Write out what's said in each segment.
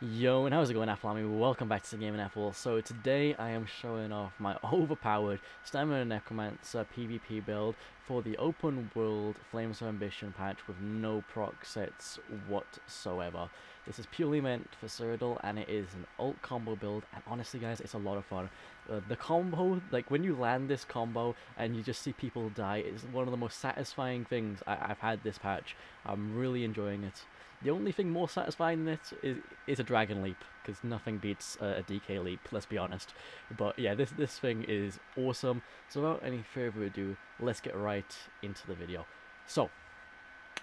Yo, and how's it going, Apple Army? Welcome back to the Game in Apple. So today I am showing off my overpowered Stamina Necromancer PvP build for the open world Flames of Ambition patch with no proc sets whatsoever. This is purely meant for Cyrodiil and it is an ult combo build, and honestly guys, it's a lot of fun. The combo, like when you land this combo and you just see people die, is one of the most satisfying things I've had this patch. I'm really enjoying it. The only thing more satisfying than it is a dragon leap, because nothing beats a DK leap, let's be honest. But yeah, this thing is awesome. So without any further ado, let's get right into the video. So,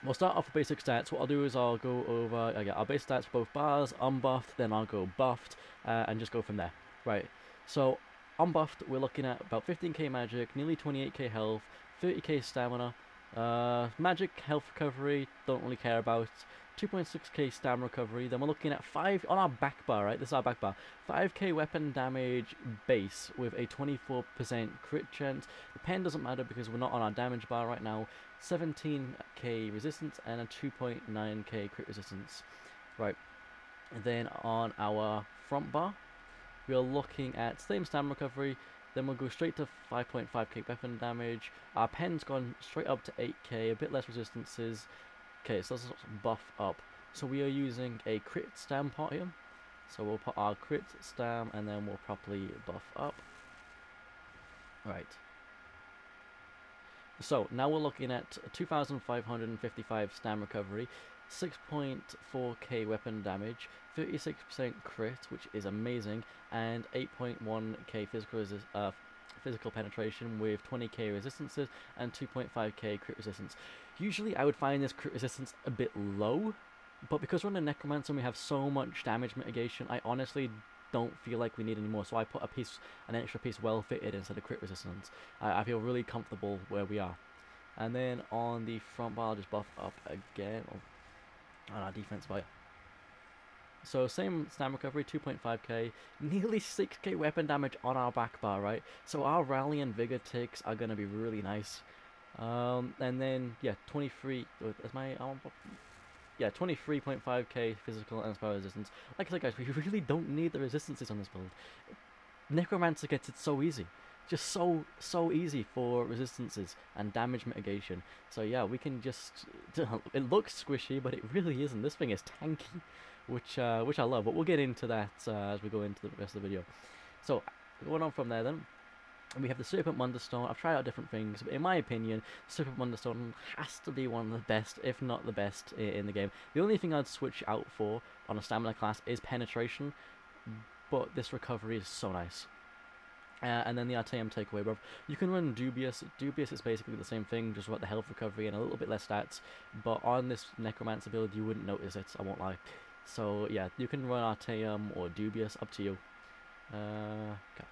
we'll start off with basic stats. What I'll do is I'll go over our base stats for both bars, unbuffed, then I'll go buffed, and just go from there. Right, so unbuffed, we're looking at about 15k magic, nearly 28k health, 30k stamina, magic health recovery, don't really care about. 2.6k stam recovery, then we're looking at 5 on our back bar, right? This is our back bar. 5k weapon damage base with a 24% crit chance. The pen doesn't matter because we're not on our damage bar right now. 17k resistance and a 2.9k crit resistance. Right. And then on our front bar, we are looking at same stam recovery. Then we'll go straight to 5.5k weapon damage. Our pen's gone straight up to 8k, a bit less resistances. Okay, so let's buff up. So we are using a crit stam pot here. So we'll put our crit stam and then we'll properly buff up. Right. So now we're looking at 2,555 stam recovery, 6.4k weapon damage, 36% crit, which is amazing, and 8.1k physical penetration with 20k resistances and 2.5k crit resistance. Usually I would find this crit resistance a bit low, but because we're on a Necromancer and we have so much damage mitigation, I honestly don't feel like we need any more, so I put an extra piece well fitted instead of crit resistance. I feel really comfortable where we are. And then on the front bar, I'll just buff up again on our defense bar. So same stam recovery, 2.5k, nearly 6k weapon damage on our back bar, right? So our rally and vigor ticks are going to be really nice. And then, yeah, 23.5k physical and spell resistance. Like I said, guys, we really don't need the resistances on this build. Necromancer gets it so easy. Just so easy for resistances and damage mitigation. So yeah, we can just... It looks squishy, but it really isn't. This thing is tanky, which I love. But we'll get into that as we go into the rest of the video. So, going on from there then. We have the Serpent Wonderstone. I've tried out different things, but in my opinion, Serpent Wonderstone has to be one of the best, if not the best, in the game. The only thing I'd switch out for on a stamina class is penetration, but this recovery is so nice. And then the Arteum takeaway, bro. You can run Dubious. Dubious is basically the same thing, just about the health recovery and a little bit less stats. But on this Necromancer build, you wouldn't notice it, I won't lie. So yeah, you can run Arteum or Dubious, up to you. Okay.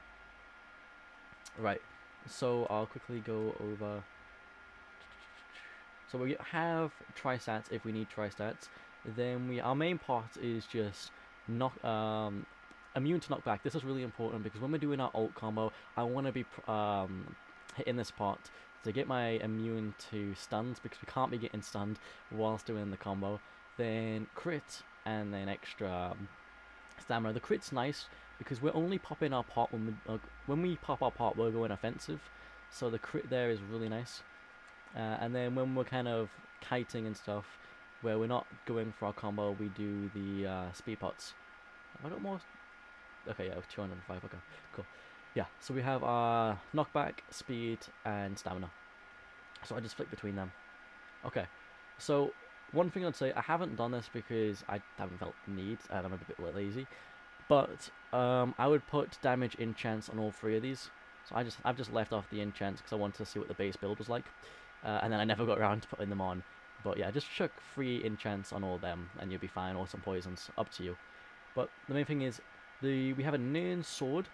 Right, so I'll quickly go over. So we have tri-stats if we need tri-stats. Then our main part is just immune to knockback. This is really important because when we're doing our ult combo, I want to be hitting this part to get my immune to stuns, because we can't be getting stunned whilst doing the combo. Then crit and then extra stamina. The crit's nice because we're only popping our pot when we pop our pot, we're going offensive, so the crit there is really nice. And then when we're kind of kiting and stuff, where we're not going for our combo, we do the speed pots. Have I got more? Okay, yeah, 205. Okay, cool. Yeah, so we have our knockback, speed, and stamina. So I just flick between them. Okay, so one thing I'd say, I haven't done this because I haven't felt the need and I'm a bit lazy. But I would put damage enchants on all three of these. So I've just left off the enchants because I wanted to see what the base build was like, and then I never got around to putting them on. But yeah, just chuck 3 enchants on all of them, and you'll be fine. Or some poisons, up to you. But the main thing is we have a Nirn sword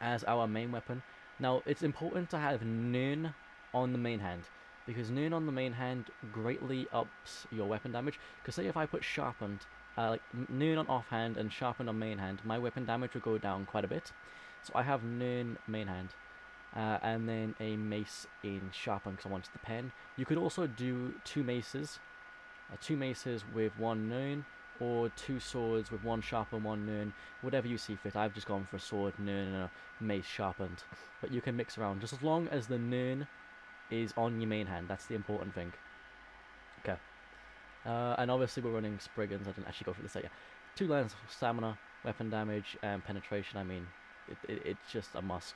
as our main weapon. Now it's important to have Nirn on the main hand, because Nirn on the main hand greatly ups your weapon damage. Because say if I put sharpened. Like Nirn on offhand and sharpened on main hand, my weapon damage will go down quite a bit. So I have Nirn main hand, and then a mace in sharpen because I wanted the pen. You could also do two maces with one Nirn, or 2 swords with 1 sharpened, 1 nern, whatever you see fit. I've just gone for a sword, nern, and a mace sharpened. But you can mix around, just as long as the nern is on your main hand. That's the important thing. Okay. And obviously we're running Spriggans. I didn't actually go through this yet. Yeah. 2 lines of stamina, weapon damage, and penetration. I mean, it's just a must,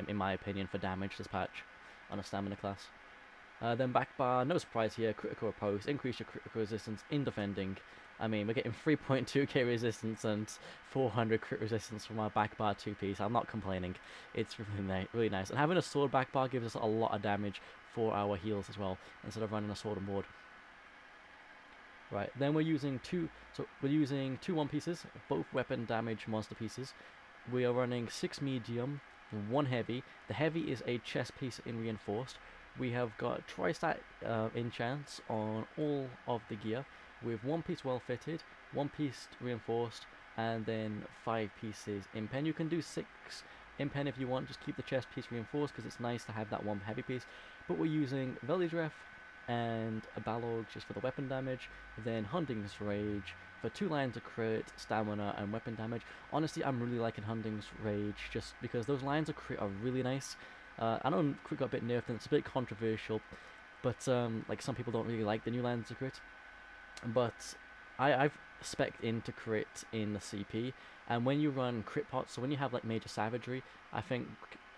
in my opinion, for damage this patch on a stamina class. Then back bar, no surprise here, critical riposte, increase your critical resistance in defending. I mean, we're getting 3.2k resistance and 400 crit resistance from our back bar 2-piece. I'm not complaining. It's really nice. And having a sword back bar gives us a lot of damage for our heals as well, instead of running a sword and board. Right, then we're using two 1-pieces, both weapon damage monster pieces. We are running 6 medium, 1 heavy. The heavy is a chest piece in reinforced. We have got tri-stat enchants on all of the gear, with 1 piece well fitted, 1 piece reinforced, and then 5 pieces in pen. You can do 6 in pen if you want, just keep the chest piece reinforced because it's nice to have that 1 heavy piece. But we're using Velidref and a Balog just for the weapon damage, then Hunting's Rage for 2 lines of crit, stamina, and weapon damage. Honestly, I'm really liking Hunting's Rage just because those lines of crit are really nice. I know crit got a bit nerfed and it's a bit controversial, but like some people don't really like the new lines of crit. But I've spec'd into crit in the CP, and when you run crit pots, so when you have like major savagery, I think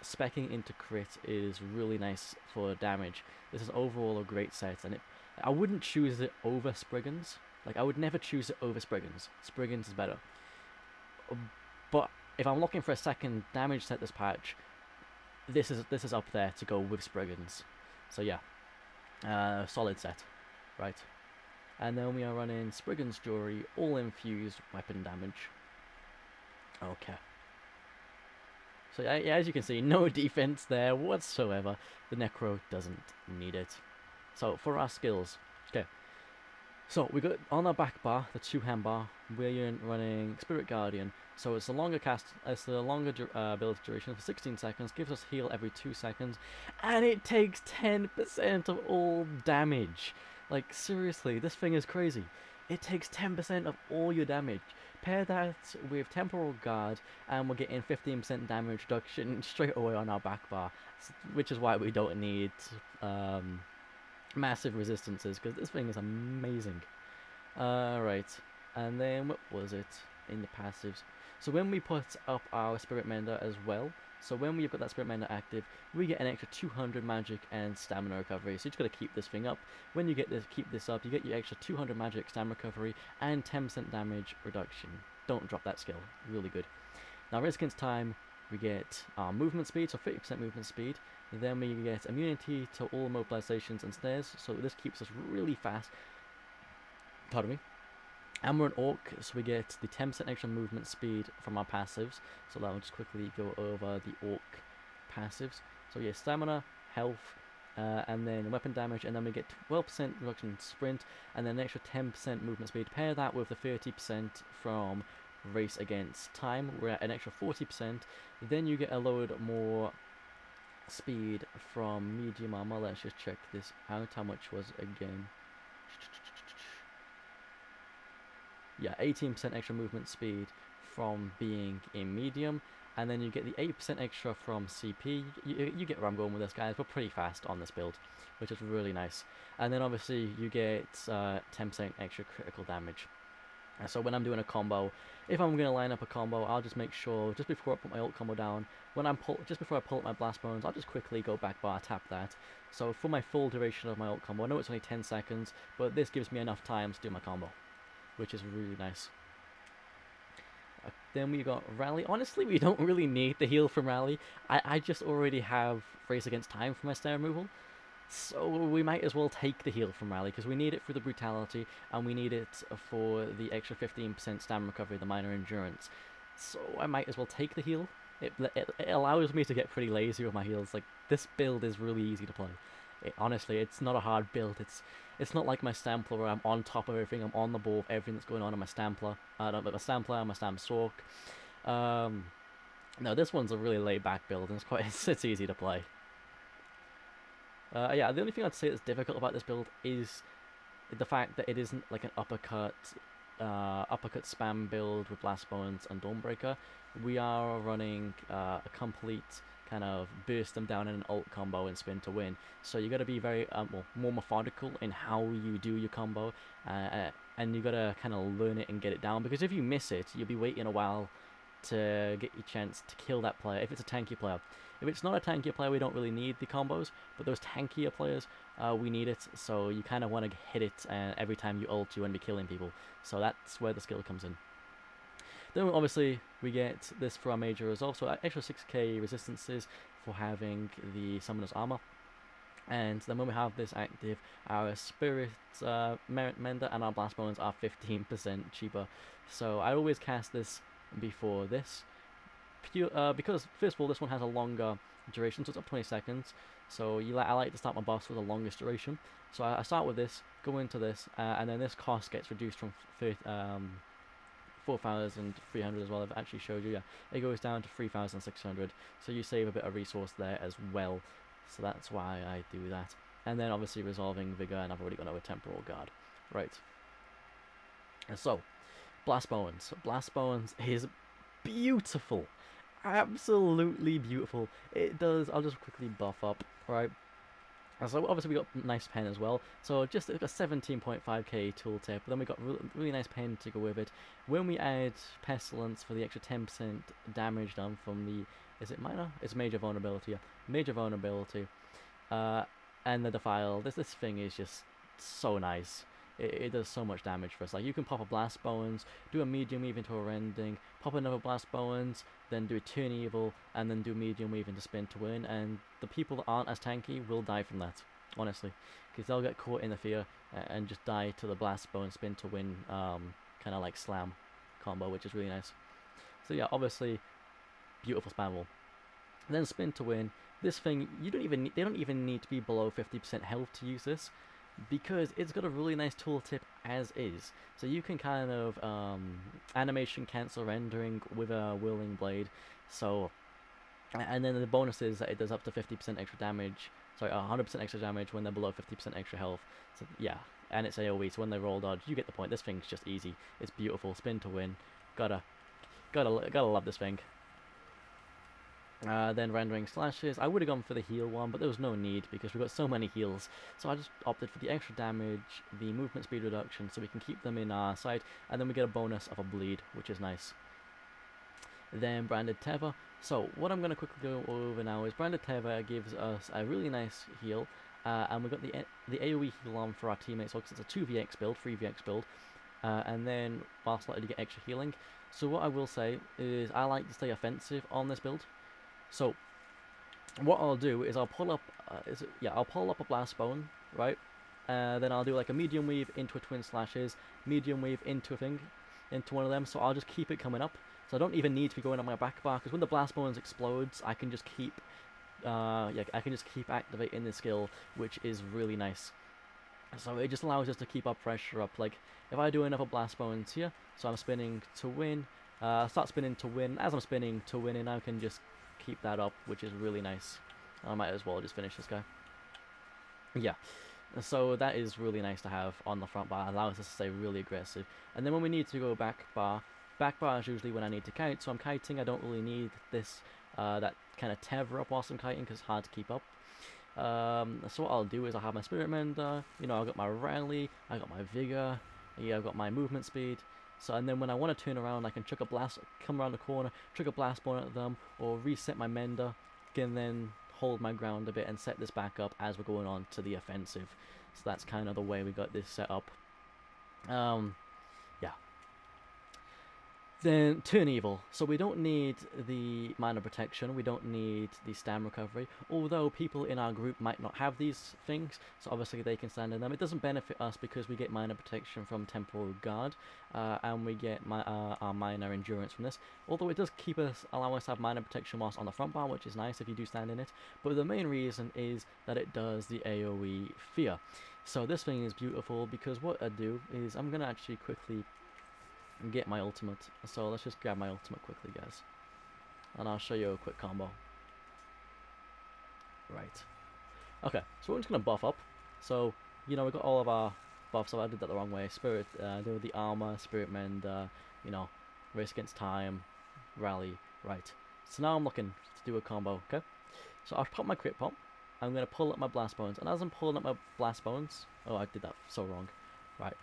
speccing into crit is really nice for damage. This is overall a great set, and I wouldn't choose it over Spriggans. Like, I would never choose it over Spriggans. Spriggans is better. But if I'm looking for a second damage set this patch, this is up there to go with Spriggans. So yeah, solid set, right? And then we are running Spriggans Jewelry, all infused weapon damage. Okay. So yeah, as you can see, no defense there whatsoever. The Necro doesn't need it. So for our skills, okay. So we got on our back bar, the 2-hand bar, we're running Spirit Guardian. So it's a longer ability duration for 16 seconds, gives us heal every 2 seconds, and it takes 10% of all damage. Like, seriously, this thing is crazy. It takes 10% of all your damage. Pair that with Temporal Guard, and we're getting 15% damage reduction straight away on our back bar, which is why we don't need massive resistances, because this thing is amazing. Right, and then what was it in the passives? So when we put up our Spirit Mender as well, so when we've got that Spirit Mender active, we get an extra 200 magic and stamina recovery. So you just got to keep this thing up. When you keep this up, you get your extra 200 magic, stamina recovery, and 10% damage reduction. Don't drop that skill. Really good. Now, risk against time, we get our movement speed, so 50% movement speed. Then we get immunity to all mobilizations and snares, so this keeps us really fast. Pardon me. And we're an Orc, so we get the 10% extra movement speed from our passives. So that will just quickly go over the Orc passives. So yeah, stamina, health, and then weapon damage, and then we get 12% reduction in sprint, and then an extra 10% movement speed. Pair that with the 30% from race against time, we're at an extra 40%. Then you get a load more speed from medium armor. Let's just check this out. How much was it again? Yeah, 18% extra movement speed from being in medium, and then you get the 8% extra from CP. You get where I'm going with this, guys. We're pretty fast on this build, which is really nice. And then obviously you get 10% extra critical damage. So when I'm doing a combo, if I'm going to line up a combo, I'll just make sure, just before I put my ult combo down, just before I pull up my blast bones, I'll just quickly go back bar, tap that. So for my full duration of my ult combo, I know it's only 10 seconds, but this gives me enough time to do my combo, which is really nice. Then we got Rally. Honestly, we don't really need the heal from Rally. I just already have Race Against Time for my snare removal, so we might as well take the heal from Rally, because we need it for the Brutality, and we need it for the extra 15% stamina recovery, the Minor Endurance. So I might as well take the heal. It allows me to get pretty lazy with my heals. Like, this build is really easy to play. Honestly, it's not a hard build. It's not like my Stampler where I'm on top of everything. I'm on the ball of everything that's going on in my Stampler. My Stampler and my Stamp Sork. No, this one's a really laid-back build, and it's easy to play. Yeah, the only thing I'd say that's difficult about this build is the fact that it isn't like an uppercut uppercut spam build with Blast Bones and Dawnbreaker, we are running a complete kind of burst them down in an ult combo and spin to win. So you got to be very more methodical in how you do your combo, and you got to kind of learn it and get it down, because if you miss it, you'll be waiting a while to get your chance to kill that player if it's a tanky player. If it's not a tanky player, we don't really need the combos, but those tankier players, we need it. So you kind of want to hit it every time you ult, you want to be killing people. So that's where the skill comes in. Then obviously we get this for our major resolve, so extra 6k resistances for having the Summoner's Armor. And then when we have this active, our Spirit Mender and our Blast Bones are 15% cheaper. So I always cast this before this, because first of all, this one has a longer duration, so it's up 20 seconds. So I like to start my boss with the longest duration. So I start with this, go into this, and then this cost gets reduced from 4,300 as well. I've actually showed you, yeah. It goes down to 3,600, so you save a bit of resource there as well. So that's why I do that. And then obviously resolving Vigor, and I've already gone over Temporal Guard. Right. And so, Blast Bones. Blast Bones is beautiful. Absolutely beautiful. It does, I'll just quickly buff up, right? So obviously we got nice pen as well. So just a 17.5k tooltip, but then we got really nice pen to go with it. When we add Pestilence for the extra 10% damage done from the, is it minor? It's major vulnerability, yeah. Major vulnerability. And the Defile, this thing is just so nice. It does so much damage for us. Like, you can pop a Blast Bones, do a medium weave into a rending, pop another Blast Bones, then do a Turn Evil, and then do medium weave into spin to win. And the people that aren't as tanky will die from that, honestly, because they'll get caught in the fear and just die to the Blast Bone spin to win, kind of like slam combo, which is really nice. So yeah, obviously beautiful spammable. Then spin to win. This thing, they don't even need to be below 50% health to use this, because it's got a really nice tooltip as is. So you can kind of animation cancel rendering with a Whirling Blade. So, and then the bonus is that it does up to 50% extra damage. Sorry, 100% extra damage when they're below 50% extra health. So yeah, and it's AoE. So when they roll dodge, you get the point. This thing's just easy. It's beautiful. Spin to win. Gotta love this thing. Then rendering slashes. I would have gone for the heal one, but there was no need because we've got so many heals. So I just opted for the extra damage, the movement speed reduction, so we can keep them in our sight, and then we get a bonus of a bleed, which is nice. Then Branded Tether. So what I'm going to quickly go over now is Branded Tether gives us a really nice heal, and we've got the AoE heal on for our teammates, so it's a 2vx build, 3vx build, and then while slightly to get extra healing. So what I will say is I like to stay offensive on this build. So what I'll do is I'll pull up a Blast Bone, right? Then I'll do like a medium weave into a twin slashes, medium weave into a thing, into one of them. So I'll just keep it coming up. So I don't even need to be going on my back bar, because when the Blast Bones explodes, I can just keep activating the skill, which is really nice. So it just allows us to keep our pressure up. Like if I do another Blast Bones here, so I'm spinning to win, start spinning to win. As I'm spinning to win, and I can just keep that up, which is really nice. I might as well just finish this guy. Yeah, so that is really nice to have on the front bar. It allows us to stay really aggressive. And then when we need to go back bar is usually when I need to kite. So I'm kiting. I don't really need this that kind of tether up whilst I'm kiting, because it's hard to keep up. So what I'll do is I'll have my Spirit Mender, you know, I've got my Rally, I've got my Vigor, yeah, I've got my movement speed. So, and then when I want to turn around, I can chuck a blast, come around the corner, chuck a Blast Bone at them, or reset my Mender, can then hold my ground a bit and set this back up as we're going on to the offensive. So that's kind of the way we got this set up. Yeah. Then Turn Evil. So we don't need the Minor Protection, we don't need the Stam Recovery, although people in our group might not have these things, so obviously they can stand in them. It doesn't benefit us because we get Minor Protection from Temporal Guard, and we get our Minor Endurance from this, although it does allow us to have Minor Protection whilst on the front bar, which is nice if you do stand in it, but the main reason is that it does the AoE Fear. So this thing is beautiful because what I do is I'm going to actually quickly get my ultimate. So let's just grab my ultimate quickly, guys, and I'll show you a quick combo. Right. Okay, so we're just gonna buff up. So, you know, we've got all of our buffs, so I did that the wrong way. Spirit, do the armor, spirit mend, you know, race against time, rally, right. So now I'm looking to do a combo, okay? So I've popped my crit pop, I'm going to pull up my blast bones, and as I'm pulling up my blast bones, oh, I did that so wrong, right,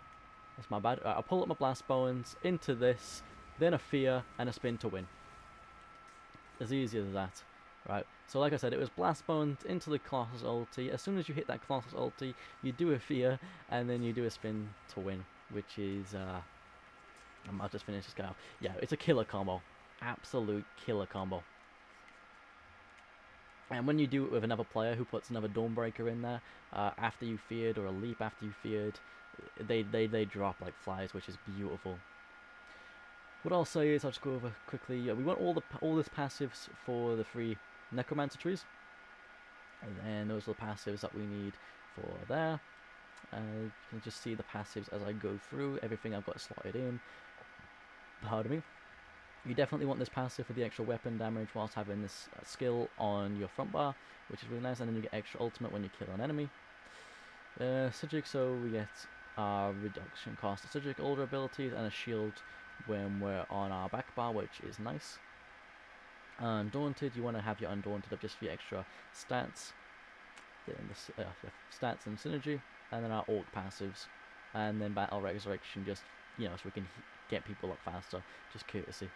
that's my bad. Right, I'll pull up my blast bones into this, then a fear, and a spin to win. As easy as that. Right, so like I said, it was blast bones into the Colossus ulti. As soon as you hit that Colossus ulti, you do a fear, and then you do a spin to win, which is, I'll just finish this guy off. Yeah, it's a killer combo. Absolute killer combo. And when you do it with another player who puts another Dawnbreaker in there, after you feared, or a leap after you feared, they drop like flies, which is beautiful. What I'll say is, I'll just go over quickly. We want all this passives for the 3 Necromancer trees, and then those are the passives that we need for there. You can just see the passives as I go through everything I've got slotted in. Pardon me. You definitely want this passive for the extra weapon damage whilst having this skill on your front bar, which is really nice, and then you get extra ultimate when you kill an enemy. Psijic, so we get reduction cost of Psijic older abilities and a shield when we're on our back bar, which is nice. Undaunted, you want to have your Undaunted up just for your extra stats, then the stats and synergy, and then our Orc passives, and then Battle Resurrection, just, you know, so we can get people up faster, just courtesy.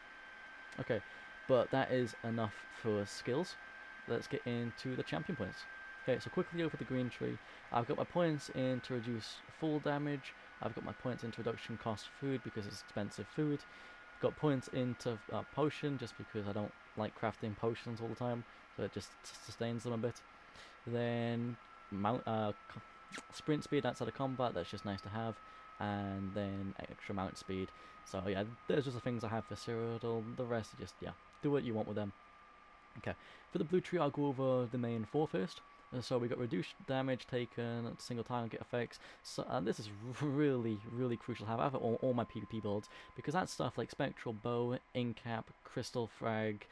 Okay, but that is enough for skills. Let's get into the champion points. Okay, so quickly over the green tree, I've got my points in to reduce full damage, I've got my points into reduction cost food because it's expensive food, I've got points into potion just because I don't like crafting potions all the time, so it just sustains them a bit. Then sprint speed outside of combat, that's just nice to have, and then extra mount speed. So yeah, there's just the things I have for Cyrodiil. The rest are just, yeah, do what you want with them. Okay, for the blue tree, I'll go over the main 4 first. So we got reduced damage taken, single target effects. So this is really, really crucial to have all my PvP builds, because that's stuff like Spectral Bow, Incap, Crystal Frag,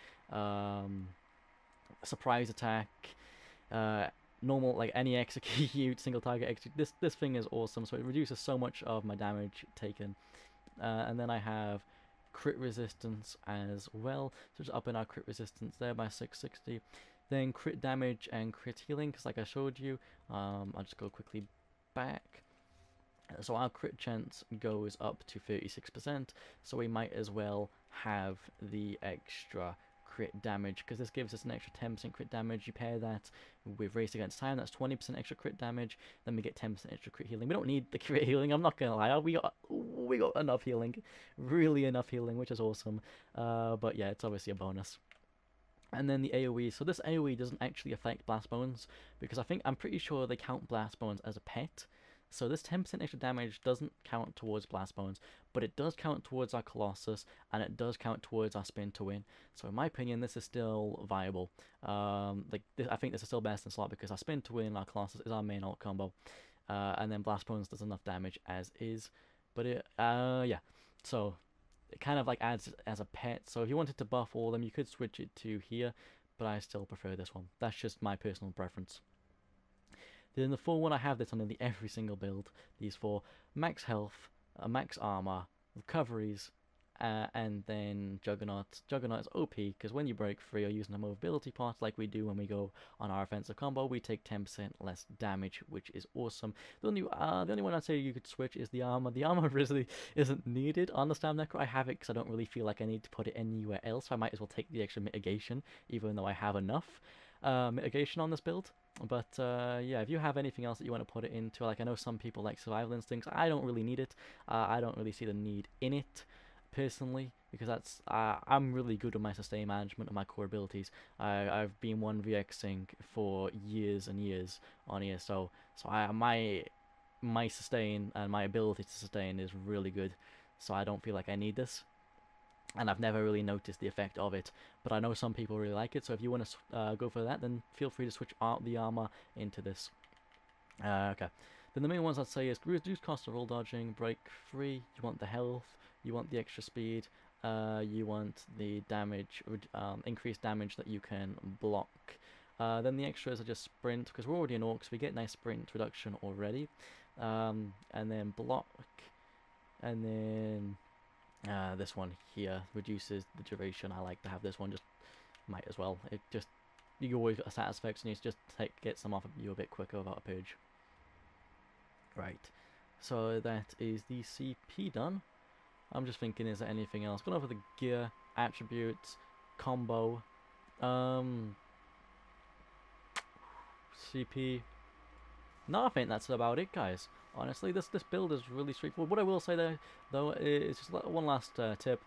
Surprise Attack, normal, like any execute, single target execute. This thing is awesome, so it reduces so much of my damage taken. And then I have crit resistance as well, so just upping our crit resistance there by 660. Then crit damage and crit healing, because like I showed you, I'll just go quickly back. So our crit chance goes up to 36%, so we might as well have the extra crit damage, because this gives us an extra 10% crit damage. You pair that with Race Against Time, that's 20% extra crit damage, then we get 10% extra crit healing. We don't need the crit healing, I'm not gonna lie, we got enough healing, really enough healing, which is awesome, but yeah, it's obviously a bonus. And then the AoE, so this AoE doesn't actually affect Blast Bones, because I'm pretty sure they count Blast Bones as a pet. So this 10% extra damage doesn't count towards Blast Bones, but it does count towards our Colossus, and it does count towards our spin to win. So in my opinion, this is still viable. I think this is still best in slot, because our spin to win, our Colossus is our main ult combo, and then Blast Bones does enough damage as is. But yeah, so it kind of like adds as a pet. So if you wanted to buff all of them, you could switch it to here, but I still prefer this one. That's just my personal preference. Then the 4 one, I have this on nearly every single build. These 4: max health, max armor, recoveries, and then Juggernaut. Juggernaut is OP because when you break free or using a mobility pot like we do when we go on our offensive combo, we take 10% less damage, which is awesome. The only one I'd say you could switch is the armor. The armor really isn't needed on the Stam Necro. I have it because I don't really feel like I need to put it anywhere else. So I might as well take the extra mitigation, even though I have enough mitigation on this build. But yeah, if you have anything else that you want to put it into, like I know some people like Survival Instincts, I don't really need it. I don't really see the need in it personally, because that's I'm really good with my sustain management and my core abilities. I've been 1vxing for years and years on ESO, so my sustain and my ability to sustain is really good, so I don't feel like I need this. And I've never really noticed the effect of it, but I know some people really like it, so if you want to go for that, then feel free to switch out the armor into this. Okay, then the main ones I'd say is reduce cost of roll dodging, break free, you want the health, you want the extra speed, you want the damage, increased damage that you can block. Then the extras are just sprint, because we're already an orc, so we get nice sprint reduction already. and then block, and then this one here reduces the duration. I like to have this one, just might as well. It just, you always got a status effects, and you just get some off of you a bit quicker without a purge. Right, so that is the CP done. I'm just thinking, is there anything else? Going over the gear, attributes, combo, CP. No, I think that's about it, guys. Honestly, this build is really straightforward. What I will say there, though, is just one last tip.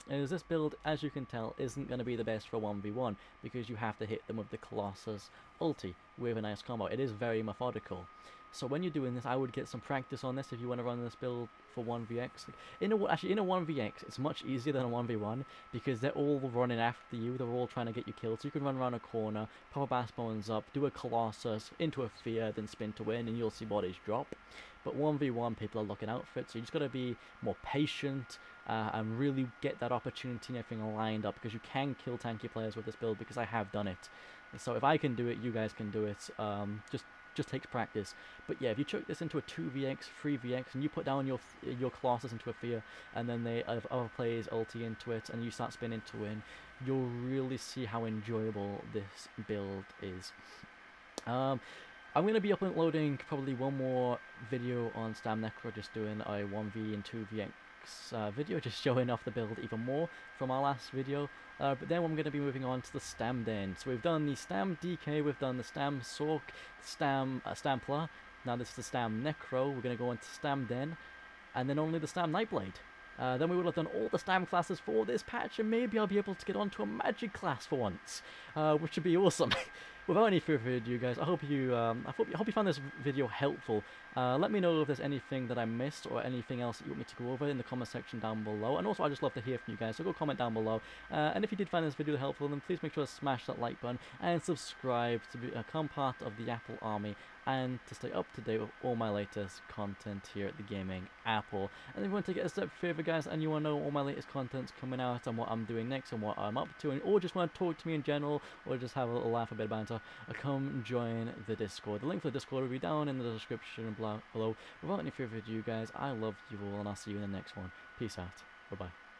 Is this build, as you can tell, isn't going to be the best for 1v1 because you have to hit them with the Colossus ulti with a nice combo. It is very methodical. So when you're doing this, I would get some practice on this if you want to run this build for 1vx. In a 1vx, it's much easier than a 1v1 because they're all running after you. They're all trying to get you killed. So you can run around a corner, pop a bass bones up, do a Colossus into a fear, then spin to win, and you'll see bodies drop. But 1v1, people are looking out for it, so you just got to be more patient and really get that opportunity and everything lined up, because you can kill tanky players with this build, because I have done it. So if I can do it, you guys can do it. Just takes practice. But yeah, if you chuck this into a 2vx, 3vx, and you put down your Colossus into a fear, and then they other players ulti into it, and you start spinning to win, you'll really see how enjoyable this build is. I'm going to be uploading probably one more video on Stam Necro, just doing a 1v and 2vx video, just showing off the build even more from our last video. But then I'm going to be moving on to the Stam Den. So we've done the Stam DK, we've done the Stam Sork, Stam Stampler. Now this is the Stam Necro. We're going to go into Stam Den, and then only the Stam Nightblade. Then we will have done all the Stam classes for this patch, and maybe I'll be able to get onto a Magic class for once, which would be awesome. Without any further ado, guys, I hope you found this video helpful. Let me know if there's anything that I missed or anything else that you want me to go over in the comment section down below. And also, I just love to hear from you guys, so go comment down below. And if you did find this video helpful, then please make sure to smash that like button and subscribe to become part of the Apple Army and to stay up to date with all my latest content here at the Gaming Apple. And if you want to get a step further, guys, and you want to know all my latest content's coming out and what I'm doing next and what I'm up to, or just want to talk to me in general, or just have a little laugh, a bit of banter, come join the Discord. The link for the Discord will be down in the description below. Without any further ado, guys, I love you all, and I'll see you in the next one. Peace out. Bye-bye.